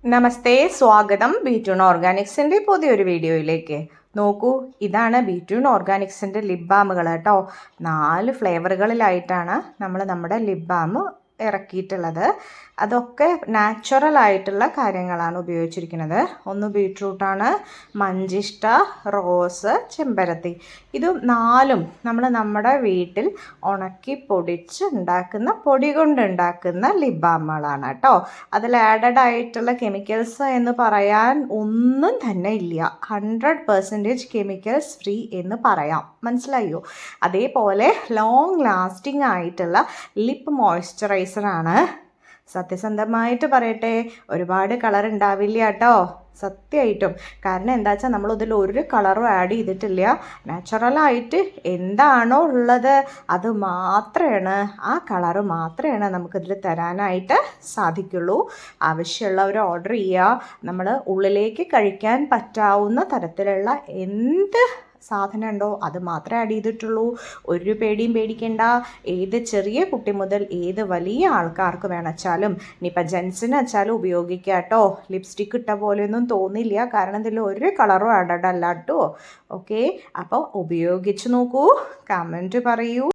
നമസ്തേ, സ്വാഗതം ബി2 ഓർഗാനിക്സിൻ്റെ പുതിയൊരു വീഡിയോയിലേക്ക്. നോക്കൂ, ഇതാണ് ബി2 ഓർഗാനിക്സിൻ്റെ ലിപ് ബാമുകൾ കേട്ടോ. 4 ഫ്ലേവറുകളിലായിട്ടാണ് നമ്മൾ നമ്മുടെ ലിപ് ബാം ഇറക്കിയിട്ടുള്ളത്. അതൊക്കെ നാച്ചുറൽ ആയിട്ടുള്ള കാര്യങ്ങളാണ് ഉപയോഗിച്ചിരിക്കുന്നത്. ഒന്ന് ബീട്രൂട്ടാണ്, മഞ്ചിഷ്ട, റോസ്, ചെമ്പരത്തി. ഇത് 4ഉം നമ്മൾ നമ്മുടെ വീട്ടിൽ ഉണക്കി പൊടിച്ച് ഉണ്ടാക്കുന്ന പൊടി കൊണ്ട് ഉണ്ടാക്കുന്ന ലിപ് ബാമുകളാണ് കേട്ടോ. അതിൽ ആഡഡ് ആയിട്ടുള്ള കെമിക്കൽസ് എന്ന് പറയാൻ ഒന്നും തന്നെ ഇല്ല. 100% കെമിക്കൽസ് ഫ്രീ എന്ന് പറയാം. മനസ്സിലായോ? അതേപോലെ ലോങ് ലാസ്റ്റിംഗ് ആയിട്ടുള്ള ലിപ്പ് മോയ്സ്ചറൈസറാണ്. സത്യസന്ധമായിട്ട് പറയട്ടെ, ഒരുപാട് കളർ ഉണ്ടാവില്ല കേട്ടോ, സത്യമായിട്ടും. കാരണം എന്താ വെച്ചാൽ നമ്മളിതിൽ ഒരു കളറും ആഡ് ചെയ്തിട്ടില്ല. നാച്ചുറലായിട്ട് എന്താണോ ഉള്ളത് അത് മാത്രമാണ്, ആ കളറ് മാത്രമാണ് നമുക്കിതിൽ തരാനായിട്ട് സാധിക്കുള്ളൂ. ആവശ്യമുള്ളവർ ഓർഡർ ചെയ്യുക. നമ്മൾ ഉള്ളിലേക്ക് കഴിക്കാൻ പറ്റാവുന്ന തരത്തിലുള്ള എന്ത് സാധനം ഉണ്ടോ അത് മാത്രമേ ആഡ് ചെയ്തിട്ടുള്ളൂ. ഒരു പേടിയും പേടിക്കേണ്ട. ഏത് ചെറിയ കുട്ടി മുതൽ ഏത് വലിയ ആൾക്കാർക്ക് വേണമെച്ചാലും, ഇനിയിപ്പോൾ ജെൻസിന് വെച്ചാലും ഉപയോഗിക്കുക കേട്ടോ. ലിപ്സ്റ്റിക്ക് ഇട്ട പോലെയൊന്നും തോന്നില്ല, കാരണം ഇതിൽ ഒരു കളറും ആഡഡ് അല്ല കേട്ടോ. ഓക്കെ, അപ്പോൾ ഉപയോഗിച്ച് നോക്കൂ, കമൻറ്റ് പറയൂ.